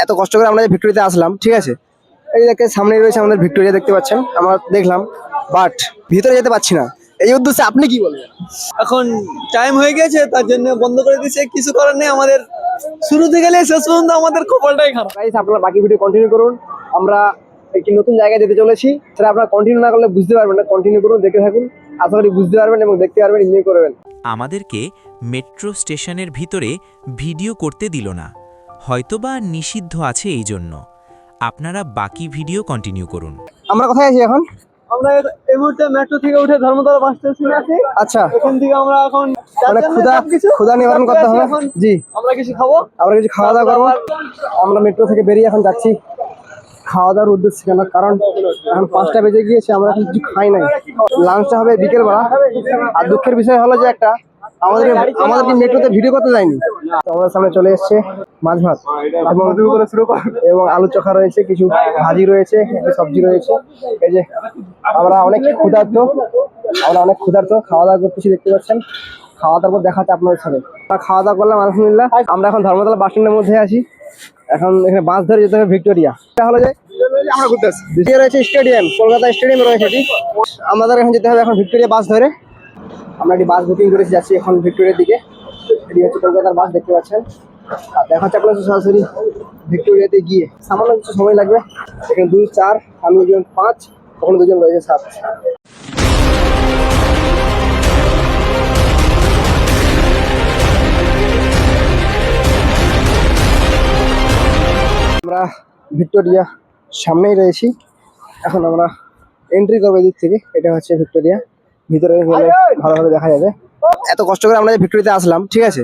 এত কষ্ট করে আমরা ভিক্টোরিয়াতে আসলাম, ঠিক আছে। এই দেখে সামনে রয়েছে আমাদের ভিক্টোরিয়া, দেখতে পাচ্ছেন, আমরা দেখলাম, বাট ভিতরে যেতে পারছি না। এই উদ্দেশ্যে আপনি কি বলবেন? এখন টাইম হয়ে গেছে, তার জন্য বন্ধ করে দিয়েছে। কিছু করার নেই, আমাদের শুরু থেকে শেষ পর্যন্ত আমাদের কপালটাই খারাপ। গাইস, আপনারা বাকি ভিডিও কন্টিনিউ করুন। আমরা একটি নতুন জায়গায় যেতে চলেছি, সেটা আপনারা কন্টিনিউ না করলে বুঝতে পারবেন না। কন্টিনিউ করুন, দেখতে থাকুন, আশা করি বুঝতে পারবেন এবং দেখতে পারবেন, এনজয় করবেন। আমাদেরকে মেট্রো স্টেশনের ভিতরে ভিডিও করতে দিল না, হয়তোবা নিষিদ্ধ আছে এই জন্য। আপনারা বাকি ভিডিও কন্টিনিউ করুন। আমরা কোথায় আছি এখন? আমরা এই মুহূর্তে মেট্রো থেকে উঠে ধর্মতলা বাস স্টেশনে আছি। আচ্ছা, এখান থেকে আমরা এখন মানে ক্ষুধা নিবারণ করতে হবে। জি, আমরা কিছু খাবো, আমরা কিছু খাওয়া দাওয়া করবো। আমরা মেট্রো থেকে বেরিয়ে এখন যাচ্ছি খাওয়া দাওয়ার উদ্দেশ্যে। কেন? কারণ এখন 5টা বেজে গিয়েছে, আমরা এখন কিছু খাই নাই। লাঞ্চটা হবে বিকেলবেলা। আর দুঃখের বিষয় হলো যে আমাদেরকে মেট্রোতে ভিডিও করতে যায়নি। তো আমাদের সামনে চলে এসছে মাছ ভাত এবং আলু চোখা রয়েছে, কিছু ভাজি রয়েছে, কিছু সবজি রয়েছে। এই যে আমরা অনেক ক্ষুধার্ত, খাওয়া দাওয়া করতেছি, দেখতে পাচ্ছেন। খাওয়া দাওয়ার পর দেখা হচ্ছে আপনাদের সাথে। খাওয়া দাওয়া করলাম আলহামদুলিল্লাহ। আমরা এখন ধর্মতলা বাস স্ট্যান্ডের মধ্যে আছি। এখন এখানে বাস ধরে যেতে হবে ভিক্টোরিয়া। এটা হলো যে আমরা ঘুরতে আসছি। দ্বিতীয় রয়েছে স্টেডিয়াম, কলকাতা স্টেডিয়াম রয়েছে, ঠিক। আমাদের এখন যেতে হবে এখন ভিক্টোরিয়া বাস ধরে। আমরা একটি বাস বুকিং করেছি, যাচ্ছি এখন ভিক্টোরিয়ার দিকে। এটি হচ্ছে কলকাতার বাস, দেখতে পাচ্ছেন। আর দেখা হচ্ছে আপনার সরাসরি ভিক্টোরিয়াতে গিয়ে। সামান্য কিছু সময় লাগবে। এখানে 2, 4, আমি 5, ওখানে 2জন রয়েছে 7। আমরা ভিক্টোরিয়া সামনেই রয়েছি। এখন আমরা এন্ট্রি করবো এদিক থেকে। এটা হচ্ছে ভিক্টোরিয়া, ভিতরে গেলে ভালোভাবে দেখা যাবে। এত কষ্ট করে আমরা ভিক্টোরিয়াতে আসলাম, ঠিক আছে।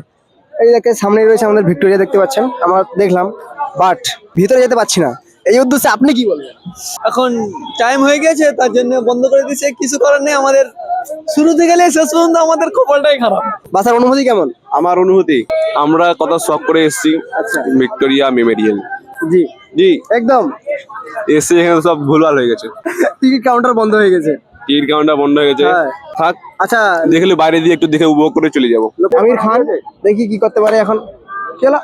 এই দেখে সামনেই রয়েছে আমাদের ভিক্টোরিয়া, দেখতে পাচ্ছেন, আমরা দেখলাম, বাট ভিতরে যেতে পারছি না। এই উদ্দেশ্যে আপনি কি বলবেন? এখন টাইম হয়ে গেছে, তার জন্য বন্ধ করে দিয়েছে। কিছু করার নেই, আমাদের শুরু থেকে শেষ পর্যন্ত আমাদের কপালটাই খারাপ। বাসার অনুভূতি কেমন? আমার অনুভূতি, আমরা কত শখ করে এসেছি ভিক্টোরিয়া মেমোরিয়াল। জি জি, একদম। এসে এখানে সব ভুলভাল হয়ে গেছে। টিকিট কাউন্টার বন্ধ হয়ে গেছে। টিকিট কাউন্টার বন্ধ হয়ে গেছে। হ্যাঁ। থাক, আচ্ছা, দেখলে বাইরে দিয়ে একটু দেখে উপভোগ করে চলে যাবো। আমির খান, দেখি কি করতে পারে এখন। চলো।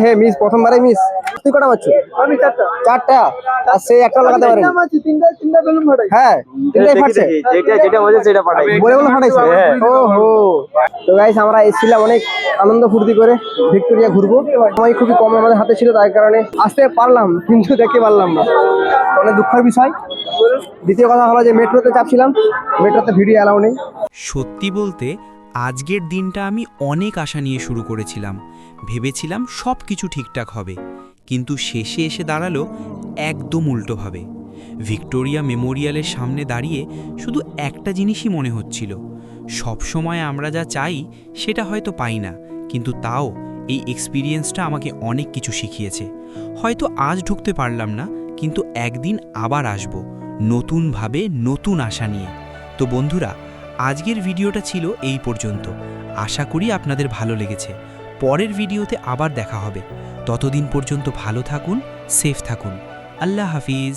হে মিস, প্রথমবারে মিস। তুই কটা পাচ্ছ? আমি 4টা। আর সেই একটা লাগাতে পারেন। তিনটা বেলুন ফাটাই। হ্যাঁ, তিনটাই ফাটছে। যেটা বলছে সেটা ফাটাই। বলে ফাটাইছে। ওহো। তো গাইস, আমরা এসেছিলাম অনেক আনন্দ ফুর্তি করে ভিক্টোরিয়া ঘুরবো। সময় খুবই কম আমাদের হাতে ছিল, তাই কারণে আসতে পারলাম কিন্তু দেখতে পারলাম না। অনেক দুঃখের বিষয়। দ্বিতীয় কথা হলো যে মেট্রোতে চাপছিলাম, মেট্রোতে ভিডিও অ্যালাউ নেই। সত্যি বলতে আজকের দিনটা আমি অনেক আশা নিয়ে শুরু করেছিলাম। ভেবেছিলাম সব কিছু ঠিকঠাক হবে, কিন্তু শেষে এসে দাঁড়ালো একদম উল্টোভাবে। ভিক্টোরিয়া মেমোরিয়ালের সামনে দাঁড়িয়ে শুধু একটা জিনিসই মনে হচ্ছিল, সবসময় আমরা যা চাই সেটা হয়তো পাই না, কিন্তু তাও এই এক্সপিরিয়েন্সটা আমাকে অনেক কিছু শিখিয়েছে। হয়তো আজ ঢুকতে পারলাম না, কিন্তু একদিন আবার আসব নতুনভাবে, নতুন আশা নিয়ে। তো বন্ধুরা, আজকের ভিডিওটা ছিল এই পর্যন্ত। আশা করি আপনাদের ভালো লেগেছে। পরের ভিডিওতে আবার দেখা হবে। ততদিন পর্যন্ত ভালো থাকুন, সেফ থাকুন। আল্লাহ হাফিজ।